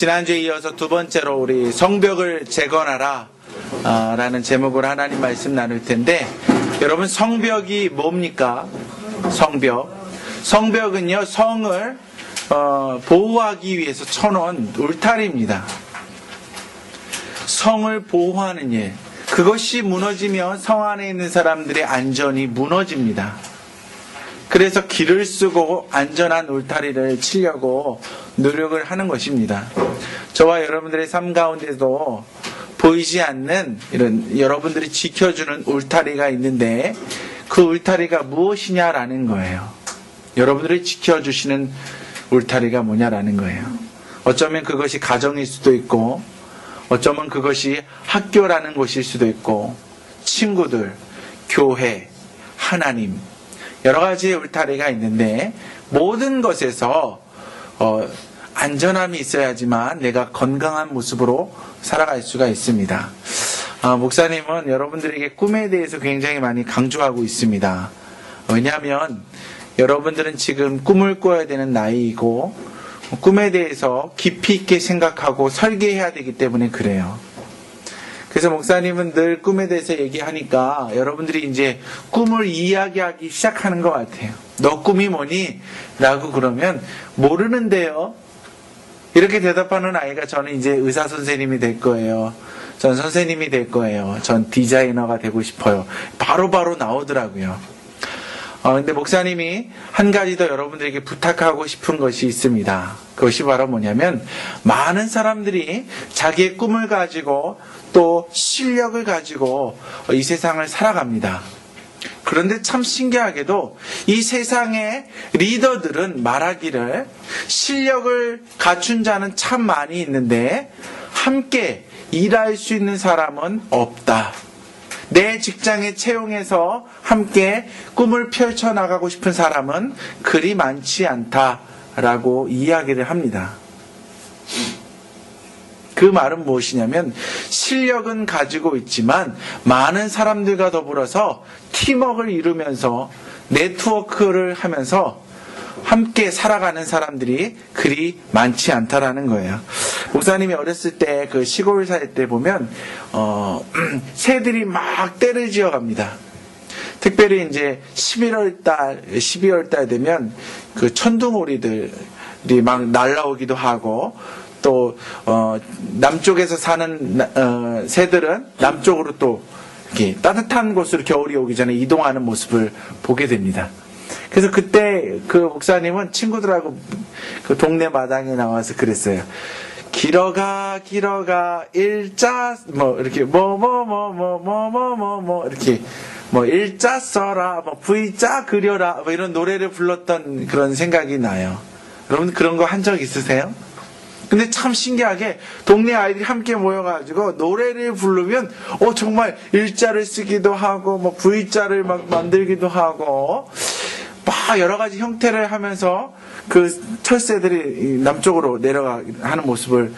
지난주에 이어서 두 번째로 우리 성벽을 재건하라 라는 제목으로 하나님 말씀 나눌 텐데, 여러분 성벽이 뭡니까? 성벽은요, 성을 보호하기 위해서 쳐놓은 울타리입니다. 성을 보호하는 일, 그것이 무너지면 성 안에 있는 사람들의 안전이 무너집니다. 그래서 길을 쓰고 안전한 울타리를 치려고 노력을 하는 것입니다. 저와 여러분들의 삶 가운데도 보이지 않는 이런 여러분들이 지켜주는 울타리가 있는데, 그 울타리가 무엇이냐라는 거예요. 여러분들이 지켜주시는 울타리가 뭐냐라는 거예요. 어쩌면 그것이 가정일 수도 있고, 어쩌면 그것이 학교라는 곳일 수도 있고, 친구들, 교회, 하나님, 여러 가지의 울타리가 있는데, 모든 것에서 안전함이 있어야지만 내가 건강한 모습으로 살아갈 수가 있습니다. 목사님은 여러분들에게 꿈에 대해서 굉장히 많이 강조하고 있습니다. 왜냐하면 여러분들은 지금 꿈을 꿔야 되는 나이이고, 꿈에 대해서 깊이 있게 생각하고 설계해야 되기 때문에 그래요. 그래서 목사님은 늘 꿈에 대해서 얘기하니까 여러분들이 이제 꿈을 이야기하기 시작하는 것 같아요. 너 꿈이 뭐니? 라고 그러면 모르는데요. 이렇게 대답하는 아이가 저는 이제 의사 선생님이 될 거예요. 전 선생님이 될 거예요. 전 디자이너가 되고 싶어요. 바로바로 나오더라고요. 근데 목사님이 한 가지 더 여러분들에게 부탁하고 싶은 것이 있습니다. 그것이 바로 뭐냐면, 많은 사람들이 자기의 꿈을 가지고 또 실력을 가지고 이 세상을 살아갑니다. 그런데 참 신기하게도 이 세상의 리더들은 말하기를, 실력을 갖춘 자는 참 많이 있는데 함께 일할 수 있는 사람은 없다. 내 직장에 채용해서 함께 꿈을 펼쳐나가고 싶은 사람은 그리 많지 않다라고 이야기를 합니다. 그 말은 무엇이냐면, 실력은 가지고 있지만 많은 사람들과 더불어서 팀워크를 이루면서 네트워크를 하면서 함께 살아가는 사람들이 그리 많지 않다라는 거예요. 목사님이 어렸을 때 그 시골 살 때 보면 새들이 막 떼를 지어갑니다. 특별히 이제 11월 달, 12월 달 되면 그 천둥오리들이 막 날라오기도 하고, 또 남쪽에서 사는 새들은 남쪽으로 또 이렇게 따뜻한 곳으로 겨울이 오기 전에 이동하는 모습을 보게 됩니다. 그래서 그때 그 목사님은 친구들하고 그 동네 마당에 나와서 그랬어요. 길어가 일자 이렇게 이렇게 일자 써라, V자 그려라, 이런 노래를 불렀던 그런 생각이 나요. 여러분 그런 거 한 적 있으세요? 근데 참 신기하게 동네 아이들이 함께 모여가지고 노래를 부르면 정말 일자를 쓰기도 하고 V자를 막 만들기도 하고 막 여러 가지 형태를 하면서 그 철새들이 남쪽으로 내려가는 모습을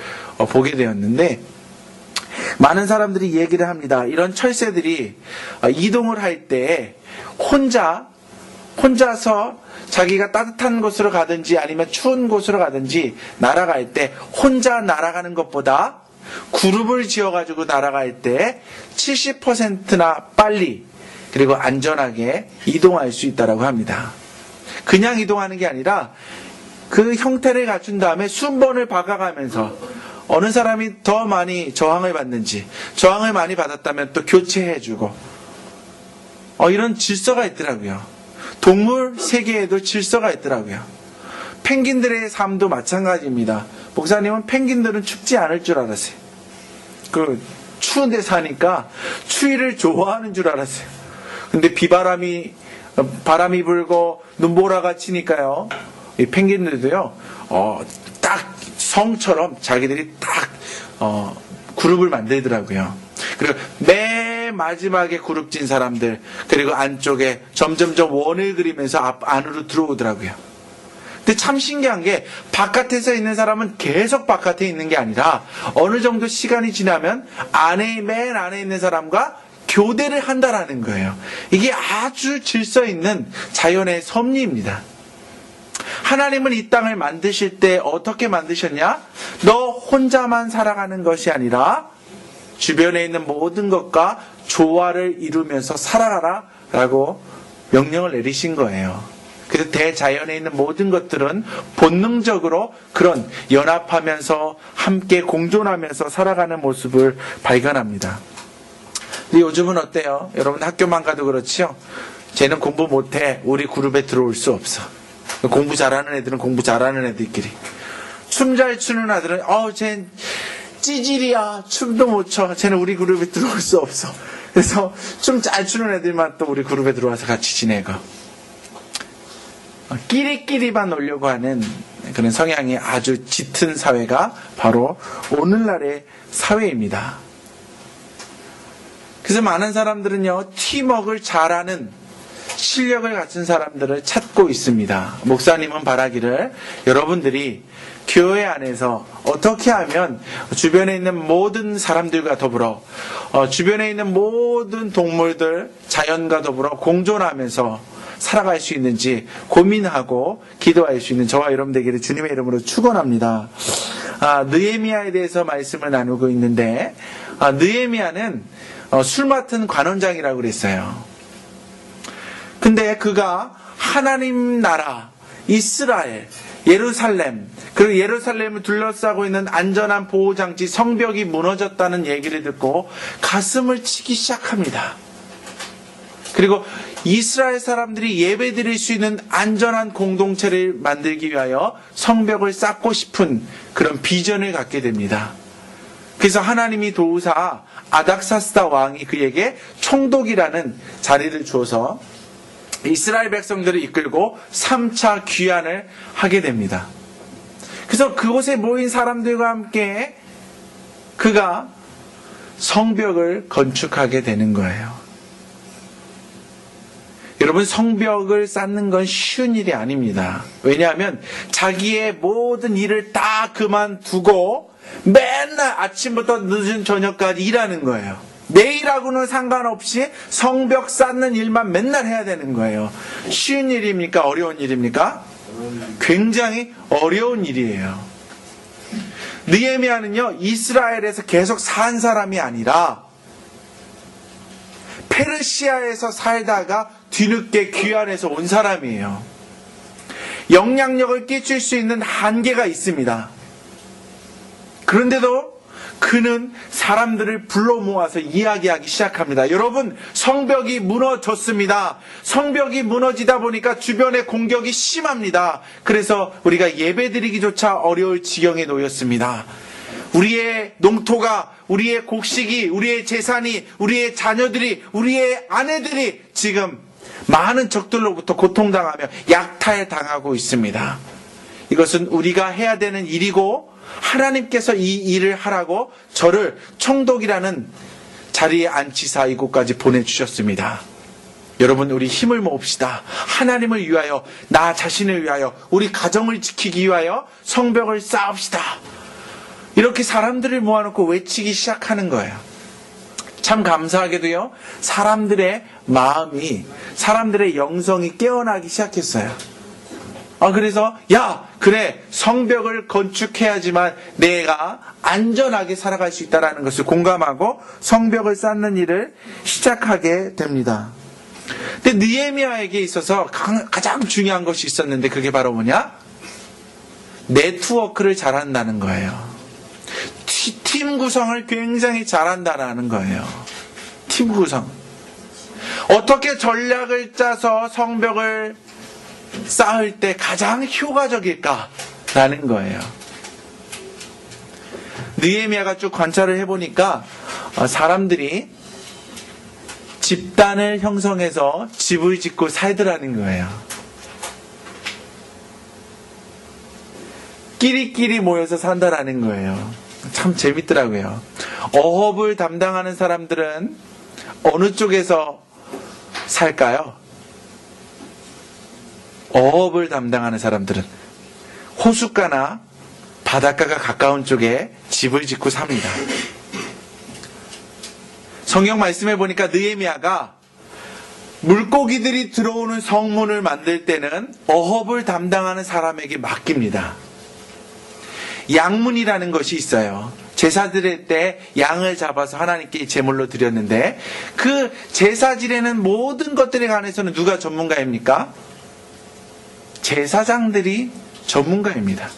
보게 되었는데, 많은 사람들이 얘기를 합니다. 이런 철새들이 이동을 할 때 혼자서 자기가 따뜻한 곳으로 가든지 아니면 추운 곳으로 가든지 날아갈 때 혼자 날아가는 것보다 그룹을 지어가지고 날아갈 때 70%나 빨리 그리고 안전하게 이동할 수 있다고 합니다. 그냥 이동하는 게 아니라 그 형태를 갖춘 다음에 순번을 박아가면서 어느 사람이 더 많이 저항을 받는지, 저항을 많이 받았다면 또 교체해주고, 이런 질서가 있더라고요. 동물 세계에도 질서가 있더라고요. 펭귄들의 삶도 마찬가지입니다. 목사님은 펭귄들은 춥지 않을 줄 알았어요. 그 추운 데 사니까 추위를 좋아하는 줄 알았어요. 근데 바람이 불고 눈보라가 치니까요, 이 펭귄들도요 딱 성처럼 자기들이 딱 그룹을 만들더라고요. 그리고 맨 마지막에 그룹 진 사람들, 그리고 안쪽에 점점점 원을 그리면서 안으로 들어오더라고요. 근데 참 신기한 게, 바깥에서 있는 사람은 계속 바깥에 있는 게 아니라 어느 정도 시간이 지나면 맨 안에 있는 사람과 교대를 한다라는 거예요. 이게 아주 질서 있는 자연의 섭리입니다. 하나님은 이 땅을 만드실 때 어떻게 만드셨냐? 너 혼자만 살아가는 것이 아니라 주변에 있는 모든 것과 조화를 이루면서 살아가라 라고 명령을 내리신 거예요. 그래서 대자연에 있는 모든 것들은 본능적으로 그런 연합하면서 함께 공존하면서 살아가는 모습을 발견합니다. 근데 요즘은 어때요? 여러분 학교만 가도 그렇죠? 쟤는 공부 못해. 우리 그룹에 들어올 수 없어. 공부 잘하는 애들은 공부 잘하는 애들끼리. 춤 잘 추는 아들은 쟤 찌질이야. 춤도 못 춰. 쟤는 우리 그룹에 들어올 수 없어. 그래서 춤 잘 추는 애들만 또 우리 그룹에 들어와서 같이 지내고. 끼리끼리만 놀려고 하는 그런 성향이 아주 짙은 사회가 바로 오늘날의 사회입니다. 그래서 많은 사람들은요, 팀워크를 잘하는 실력을 갖춘 사람들을 찾고 있습니다. 목사님은 바라기를 여러분들이 교회 안에서 어떻게 하면 주변에 있는 모든 사람들과 더불어 주변에 있는 모든 동물들, 자연과 더불어 공존하면서 살아갈 수 있는지 고민하고 기도할 수 있는 저와 여러분 되기를 주님의 이름으로 축원합니다. 느헤미야에 대해서 말씀을 나누고 있는데 느헤미야는 술 맡은 관원장이라고 그랬어요. 근데 그가 하나님 나라, 이스라엘, 예루살렘, 그리고 예루살렘을 둘러싸고 있는 안전한 보호장치 성벽이 무너졌다는 얘기를 듣고 가슴을 치기 시작합니다. 그리고 이스라엘 사람들이 예배드릴 수 있는 안전한 공동체를 만들기 위하여 성벽을 쌓고 싶은 그런 비전을 갖게 됩니다. 그래서 하나님이 도우사 아닥사스다 왕이 그에게 총독이라는 자리를 주어서 이스라엘 백성들을 이끌고 3차 귀환을 하게 됩니다. 그래서 그곳에 모인 사람들과 함께 그가 성벽을 건축하게 되는 거예요. 여러분, 성벽을 쌓는 건 쉬운 일이 아닙니다. 왜냐하면 자기의 모든 일을 다 그만두고 맨날 아침부터 늦은 저녁까지 일하는 거예요. 내일하고는 상관없이 성벽 쌓는 일만 맨날 해야 되는 거예요. 쉬운 일입니까? 어려운 일입니까? 굉장히 어려운 일이에요. 느헤미야는요, 이스라엘에서 계속 산 사람이 아니라 페르시아에서 살다가 뒤늦게 귀환해서 온 사람이에요. 영향력을 끼칠 수 있는 한계가 있습니다. 그런데도 그는 사람들을 불러 모아서 이야기하기 시작합니다. 여러분, 성벽이 무너졌습니다. 성벽이 무너지다 보니까 주변의 공격이 심합니다. 그래서 우리가 예배드리기조차 어려울 지경에 놓였습니다. 우리의 농토가, 우리의 곡식이, 우리의 재산이, 우리의 자녀들이, 우리의 아내들이 지금 많은 적들로부터 고통당하며 약탈당하고 있습니다. 이것은 우리가 해야 되는 일이고 하나님께서 이 일을 하라고 저를 총독이라는 자리에 앉히사 이곳까지 보내주셨습니다. 여러분, 우리 힘을 모읍시다. 하나님을 위하여, 나 자신을 위하여, 우리 가정을 지키기 위하여 성벽을 쌓읍시다. 이렇게 사람들을 모아놓고 외치기 시작하는 거예요. 참 감사하게도요, 사람들의 마음이, 사람들의 영성이 깨어나기 시작했어요. 그래서 그래, 성벽을 건축해야지만 내가 안전하게 살아갈 수 있다는 것을 공감하고 성벽을 쌓는 일을 시작하게 됩니다. 근데 느헤미야에게 있어서 가장 중요한 것이 있었는데 그게 바로 뭐냐? 네트워크를 잘한다는 거예요. 팀 구성을 굉장히 잘한다는 거예요. 팀 구성. 어떻게 전략을 짜서 성벽을 쌓을 때 가장 효과적일까라는 거예요. 느헤미야가 쭉 관찰을 해보니까 사람들이 집단을 형성해서 집을 짓고 살더라는 거예요. 끼리끼리 모여서 산다라는 거예요. 참 재밌더라고요. 어업을 담당하는 사람들은 어느 쪽에서 살까요? 어업을 담당하는 사람들은 호숫가나 바닷가가 가까운 쪽에 집을 짓고 삽니다. 성경 말씀해 보니까 느헤미야가 물고기들이 들어오는 성문을 만들 때는 어업을 담당하는 사람에게 맡깁니다. 양문이라는 것이 있어요. 제사 드릴 때 양을 잡아서 하나님께 제물로 드렸는데 그 제사 지내는 모든 것들에 관해서는 누가 전문가입니까? 제사장들이 전문가입니다.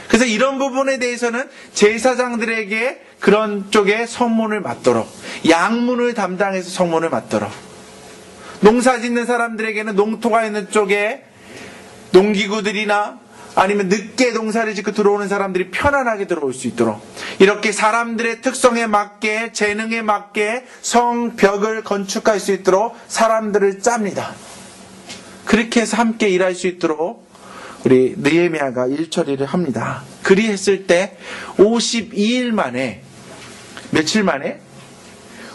그래서 이런 부분에 대해서는 제사장들에게 그런 쪽에 성문을 맡도록, 양문을 담당해서 성문을 맡도록, 농사 짓는 사람들에게는 농토가 있는 쪽에 농기구들이나 아니면 늦게 농사를 짓고 들어오는 사람들이 편안하게 들어올 수 있도록 이렇게 사람들의 특성에 맞게, 재능에 맞게 성벽을 건축할 수 있도록 사람들을 짭니다. 그렇게 해서 함께 일할 수 있도록 우리 느헤미야가 일처리를 합니다. 그리했을 때 52일 만에, 며칠 만에?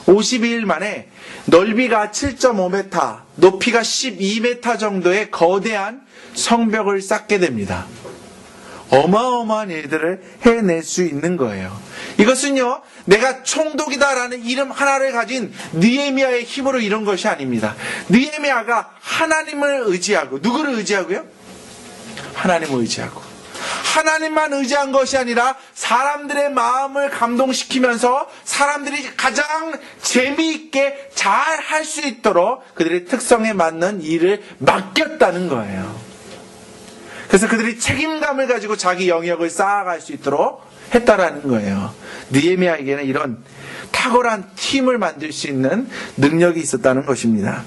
52일 만에 넓이가 7.5m, 높이가 12m 정도의 거대한 성벽을 쌓게 됩니다. 어마어마한 일들을 해낼 수 있는 거예요. 이것은요, 내가 총독이다라는 이름 하나를 가진 느헤미야의 힘으로 이룬 것이 아닙니다. 느헤미야가 하나님을 의지하고, 누구를 의지하고요? 하나님을 의지하고, 하나님만 의지한 것이 아니라 사람들의 마음을 감동시키면서 사람들이 가장 재미있게 잘 할 수 있도록 그들의 특성에 맞는 일을 맡겼다는 거예요. 그래서 그들이 책임감을 가지고 자기 영역을 쌓아갈 수 있도록 했다라는 거예요. 느헤미야에게는 이런 탁월한 팀을 만들 수 있는 능력이 있었다는 것입니다.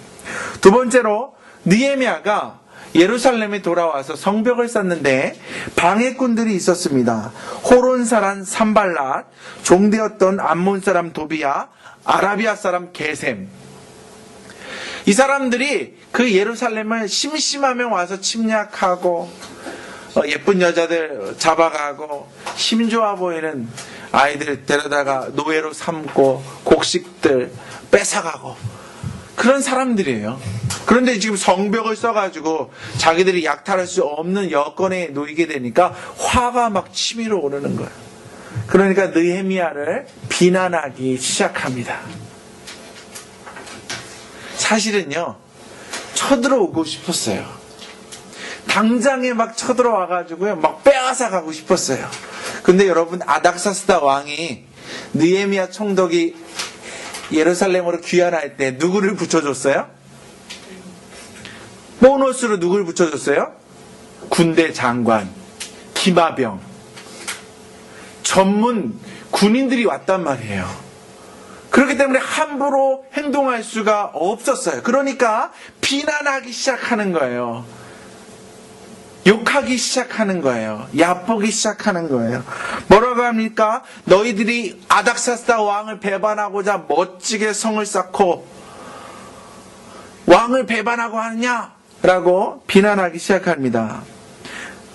두 번째로 느헤미야가 예루살렘에 돌아와서 성벽을 쌓는데 방해꾼들이 있었습니다. 호론 사람 산발랏, 종되었던 암몬 사람 도비야, 아라비아 사람 게셈. 이 사람들이 그 예루살렘을 심심하면 와서 침략하고 예쁜 여자들 잡아가고 힘 좋아 보이는 아이들 데려다가 노예로 삼고 곡식들 뺏어가고 그런 사람들이에요. 그런데 지금 성벽을 써가지고 자기들이 약탈할 수 없는 여건에 놓이게 되니까 화가 막 치밀어 오르는 거예요. 그러니까 느헤미야를 비난하기 시작합니다. 사실은요, 쳐들어오고 싶었어요. 당장에 막 쳐들어와가지고요, 막 빼앗아 가고 싶었어요. 근데 여러분, 아닥사스다 왕이 느헤미야 총독이 예루살렘으로 귀환할 때 누구를 붙여줬어요? 보너스로 누굴 붙여줬어요? 군대 장관, 기마병, 전문 군인들이 왔단 말이에요. 그렇기 때문에 함부로 행동할 수가 없었어요. 그러니까 비난하기 시작하는 거예요. 욕하기 시작하는 거예요. 얕보기 시작하는 거예요. 뭐라고 합니까? 너희들이 아닥사스다 왕을 배반하고자 멋지게 성을 쌓고 왕을 배반하고 하느냐? 라고 비난하기 시작합니다.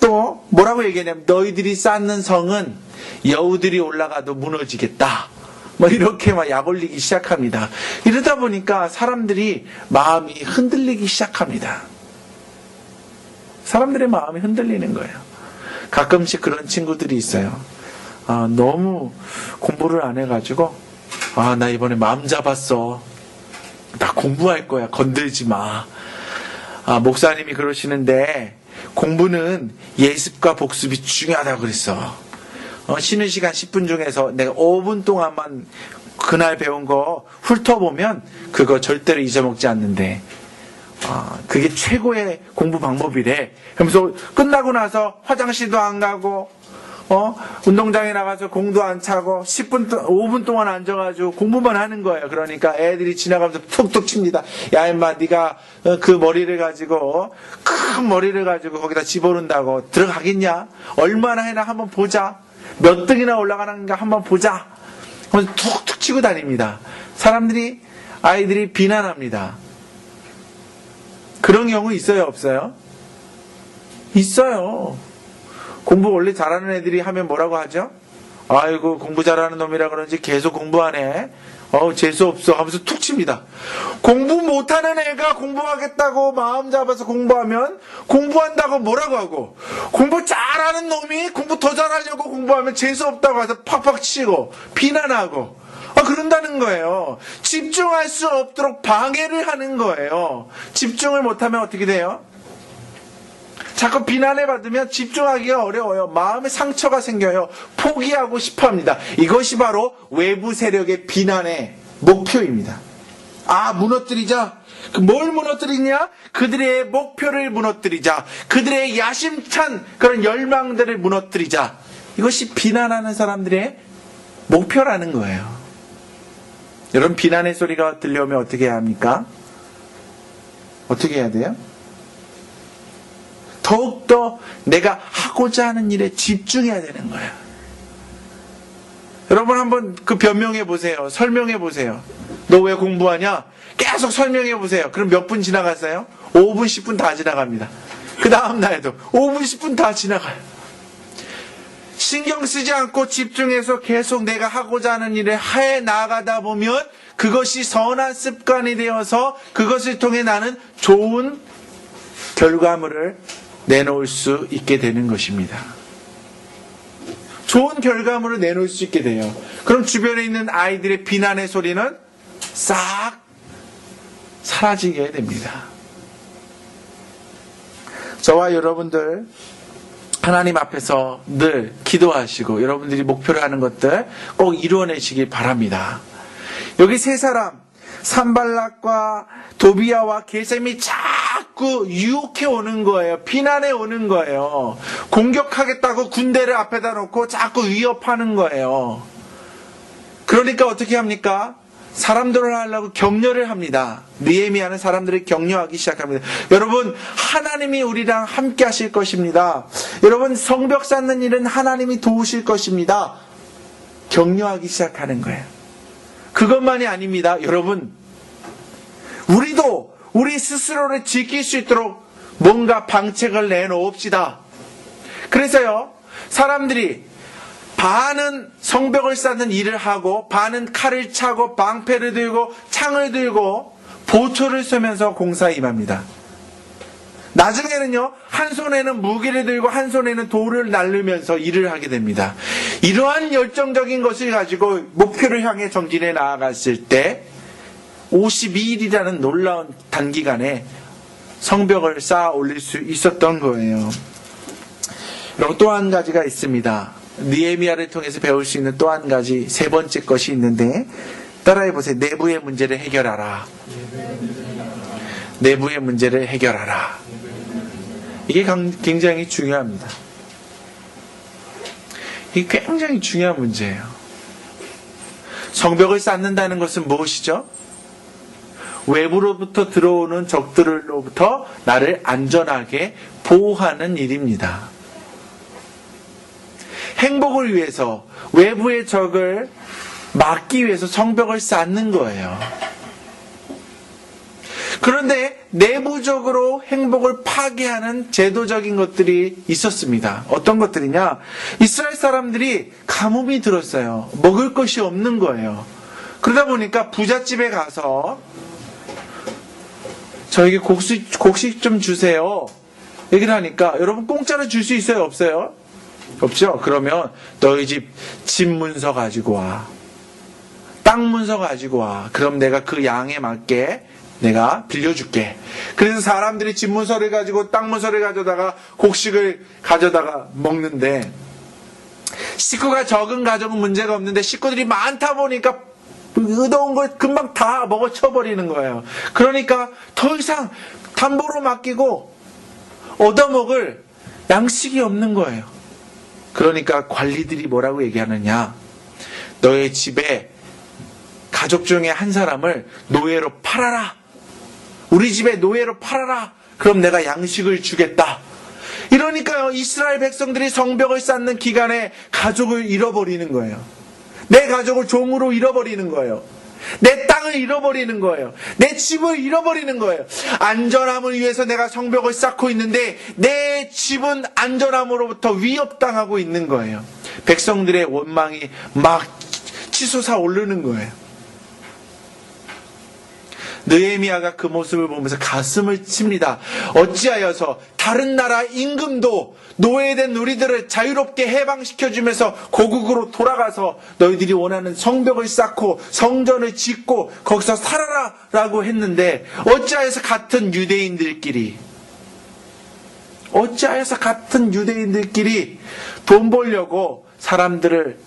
또 뭐라고 얘기하냐면 너희들이 쌓는 성은 여우들이 올라가도 무너지겠다. 뭐 이렇게 막 약올리기 시작합니다. 이러다 보니까 사람들이 마음이 흔들리기 시작합니다. 사람들의 마음이 흔들리는 거예요. 가끔씩 그런 친구들이 있어요. 너무 공부를 안 해가지고 나 이번에 마음 잡았어. 나 공부할 거야. 건들지 마. 목사님이 그러시는데 공부는 예습과 복습이 중요하다고 그랬어. 쉬는 시간 10분 중에서 내가 5분 동안만 그날 배운 거 훑어보면 그거 절대로 잊어먹지 않는데 그게 최고의 공부 방법이래. 그러면서 끝나고 나서 화장실도 안 가고 운동장에 나가서 공도 안 차고 5분 동안 앉아가지고 공부만 하는 거예요. 그러니까 애들이 지나가면서 툭툭 칩니다. 야 임마 네가 그 머리를 가지고 큰 머리를 가지고 거기다 집어넣는다고 들어가겠냐? 얼마나 해나 한번 보자. 몇 등이나 올라가는가 한번 보자. 하면서 툭툭 치고 다닙니다. 아이들이 비난합니다. 그런 경우 있어요, 없어요? 있어요. 공부 원래 잘하는 애들이 하면 뭐라고 하죠? 아이고 공부 잘하는 놈이라 그런지 계속 공부하네. 재수없어 하면서 툭 칩니다. 공부 못하는 애가 공부하겠다고 마음 잡아서 공부하면 공부한다고 뭐라고 하고, 공부 잘하는 놈이 공부 더 잘하려고 공부하면 재수없다고 해서 팍팍 치고 비난하고 그런다는 거예요. 집중할 수 없도록 방해를 하는 거예요. 집중을 못하면 어떻게 돼요? 자꾸 비난을 받으면 집중하기가 어려워요. 마음에 상처가 생겨요. 포기하고 싶어 합니다. 이것이 바로 외부 세력의 비난의 목표입니다. 무너뜨리자. 뭘 무너뜨리냐? 그들의 목표를 무너뜨리자. 그들의 야심찬 그런 열망들을 무너뜨리자. 이것이 비난하는 사람들의 목표라는 거예요. 여러분, 비난의 소리가 들려오면 어떻게 해야 합니까? 어떻게 해야 돼요? 더욱더 내가 하고자 하는 일에 집중해야 되는 거예요. 여러분, 한번 그 변명해 보세요. 설명해 보세요. 너 왜 공부하냐? 계속 설명해 보세요. 그럼 몇 분 지나갔어요? 5분, 10분 다 지나갑니다. 그 다음 날에도 5분, 10분 다 지나가요. 신경 쓰지 않고 집중해서 계속 내가 하고자 하는 일을 해 나가다 보면 그것이 선한 습관이 되어서 그것을 통해 나는 좋은 결과물을 내놓을 수 있게 되는 것입니다. 좋은 결과물을 내놓을 수 있게 돼요. 그럼 주변에 있는 아이들의 비난의 소리는 싹 사라지게 됩니다. 저와 여러분들 하나님 앞에서 늘 기도하시고 여러분들이 목표로 하는 것들 꼭 이루어내시길 바랍니다. 여기 세 사람, 산발락과 도비야와 게셈이 자꾸 유혹해 오는 거예요. 비난해 오는 거예요. 공격하겠다고 군대를 앞에다 놓고 자꾸 위협하는 거예요. 그러니까 어떻게 합니까? 사람들을 하려고 격려를 합니다. 느헤미야는 사람들을 격려하기 시작합니다. 여러분, 하나님이 우리랑 함께 하실 것입니다. 여러분, 성벽 쌓는 일은 하나님이 도우실 것입니다. 격려하기 시작하는 거예요. 그것만이 아닙니다. 여러분, 우리도 우리 스스로를 지킬 수 있도록 뭔가 방책을 내놓읍시다. 그래서요, 사람들이 반은 성벽을 쌓는 일을 하고 반은 칼을 차고 방패를 들고 창을 들고 보초를 쏘면서 공사에 임합니다. 나중에는요, 한 손에는 무기를 들고 한 손에는 돌을 날르면서 일을 하게 됩니다. 이러한 열정적인 것을 가지고 목표를 향해 전진해 나아갔을 때 52일이라는 놀라운 단기간에 성벽을 쌓아 올릴 수 있었던 거예요. 그리고 또 한 가지가 있습니다. 느헤미야를 통해서 배울 수 있는 또 한 가지, 세 번째 것이 있는데, 따라해 보세요. 내부의 문제를 해결하라. 내부의 문제를 해결하라. 이게 굉장히 중요합니다. 이게 굉장히 중요한 문제예요. 성벽을 쌓는다는 것은 무엇이죠? 외부로부터 들어오는 적들로부터 나를 안전하게 보호하는 일입니다. 행복을 위해서 외부의 적을 막기 위해서 성벽을 쌓는 거예요. 그런데 내부적으로 행복을 파괴하는 제도적인 것들이 있었습니다. 어떤 것들이냐? 이스라엘 사람들이 가뭄이 들었어요. 먹을 것이 없는 거예요. 그러다 보니까 부잣집에 가서 저에게 곡식 좀 주세요. 얘기를 하니까 여러분 공짜로 줄 수 있어요? 없어요? 없죠? 그러면 너희 집 문서 가지고 와. 땅 문서 가지고 와. 그럼 내가 그 양에 맞게 내가 빌려줄게. 그래서 사람들이 집 문서를 가지고 땅 문서를 가져다가 곡식을 가져다가 먹는데, 식구가 적은 가족은 문제가 없는데 식구들이 많다 보니까 의도운 걸 금방 다 먹어쳐버리는 거예요. 그러니까 더 이상 담보로 맡기고 얻어먹을 양식이 없는 거예요. 그러니까 관리들이 뭐라고 얘기하느냐? 너의 집에 가족 중에 한 사람을 노예로 팔아라. 우리 집에 노예로 팔아라. 그럼 내가 양식을 주겠다. 이러니까요, 이스라엘 백성들이 성벽을 쌓는 기간에 가족을 잃어버리는 거예요. 내 가족을 종으로 잃어버리는 거예요. 내 땅을 잃어버리는 거예요. 내 집을 잃어버리는 거예요. 안전함을 위해서 내가 성벽을 쌓고 있는데 내 집은 안전함으로부터 위협당하고 있는 거예요. 백성들의 원망이 막 치솟아 오르는 거예요. 느헤미야가 그 모습을 보면서 가슴을 칩니다. 어찌하여서 다른 나라 임금도 노예된 우리들을 자유롭게 해방시켜주면서 고국으로 돌아가서 너희들이 원하는 성벽을 쌓고 성전을 짓고 거기서 살아라 라고 했는데, 어찌하여서 같은 유대인들끼리 돈 벌려고 사람들을,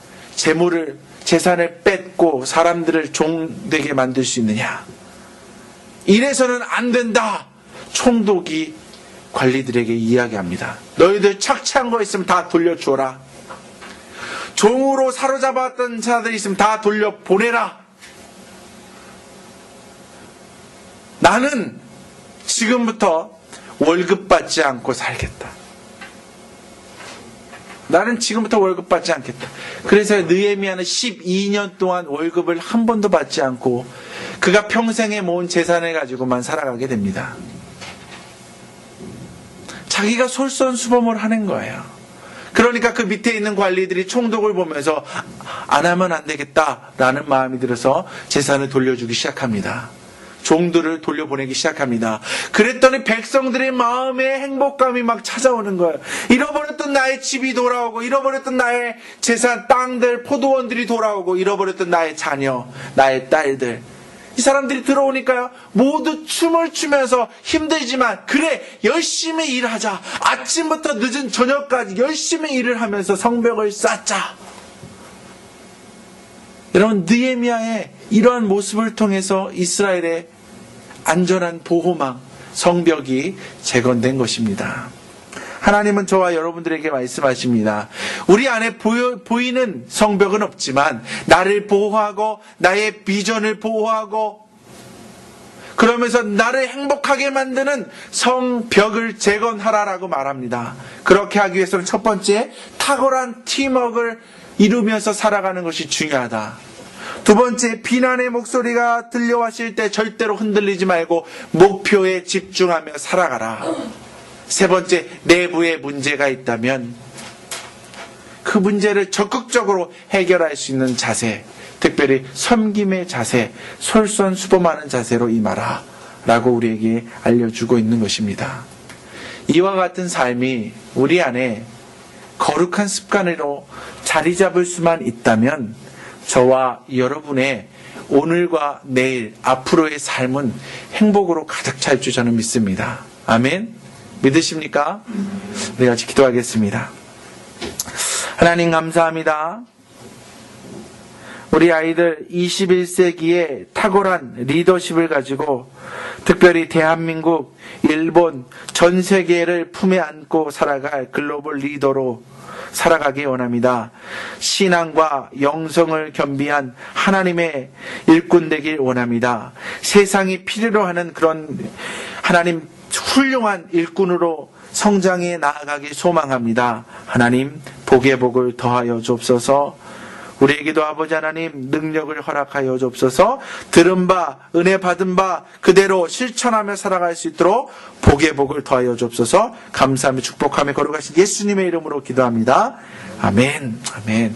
재산을 뺏고 사람들을 종되게 만들 수 있느냐. 이래서는 안 된다. 총독이 관리들에게 이야기합니다. 너희들 착취한 거 있으면 다 돌려주어라. 종으로 사로잡았던 자들이 있으면 다 돌려보내라. 나는 지금부터 월급 받지 않고 살겠다. 나는 지금부터 월급 받지 않겠다. 그래서 느헤미야는 12년 동안 월급을 한 번도 받지 않고 그가 평생에 모은 재산을 가지고만 살아가게 됩니다. 자기가 솔선수범을 하는 거예요. 그러니까 그 밑에 있는 관리들이 총독을 보면서 안 하면 안 되겠다라는 마음이 들어서 재산을 돌려주기 시작합니다. 종들을 돌려보내기 시작합니다. 그랬더니 백성들의 마음에 행복감이 막 찾아오는 거예요. 잃어버렸던 나의 집이 돌아오고, 잃어버렸던 나의 재산, 땅들, 포도원들이 돌아오고, 잃어버렸던 나의 자녀, 나의 딸들. 이 사람들이 들어오니까요, 모두 춤을 추면서 힘들지만, 그래, 열심히 일하자. 아침부터 늦은 저녁까지 열심히 일을 하면서 성벽을 쌓자. 여러분, 느헤미야의 이러한 모습을 통해서 이스라엘의 안전한 보호망, 성벽이 재건된 것입니다. 하나님은 저와 여러분들에게 말씀하십니다. 우리 안에 보이는 성벽은 없지만 나를 보호하고 나의 비전을 보호하고 그러면서 나를 행복하게 만드는 성벽을 재건하라라고 말합니다. 그렇게 하기 위해서는 첫 번째, 탁월한 팀워크를 이루면서 살아가는 것이 중요하다. 두 번째, 비난의 목소리가 들려왔을 때 절대로 흔들리지 말고 목표에 집중하며 살아가라. 세 번째, 내부에 문제가 있다면 그 문제를 적극적으로 해결할 수 있는 자세, 특별히 섬김의 자세, 솔선수범하는 자세로 임하라 라고 우리에게 알려주고 있는 것입니다. 이와 같은 삶이 우리 안에 거룩한 습관으로 자리 잡을 수만 있다면 저와 여러분의 오늘과 내일, 앞으로의 삶은 행복으로 가득 찰 줄 저는 믿습니다. 아멘? 믿으십니까? 우리 같이 기도하겠습니다. 하나님 감사합니다. 우리 아이들 21세기의 탁월한 리더십을 가지고 특별히 대한민국, 일본, 전 세계를 품에 안고 살아갈 글로벌 리더로 살아가기 원합니다. 신앙과 영성을 겸비한 하나님의 일꾼 되길 원합니다. 세상이 필요로 하는 그런 하나님 훌륭한 일꾼으로 성장해 나아가길 소망합니다. 하나님 복의 복을 더하여 주옵소서. 우리에게도 아버지 하나님 능력을 허락하여 주옵소서. 들은 바, 은혜 받은 바 그대로 실천하며 살아갈 수 있도록 복의 복을 더하여 주옵소서. 감사하며 축복하며 걸어가신 예수님의 이름으로 기도합니다. 아멘. 아멘.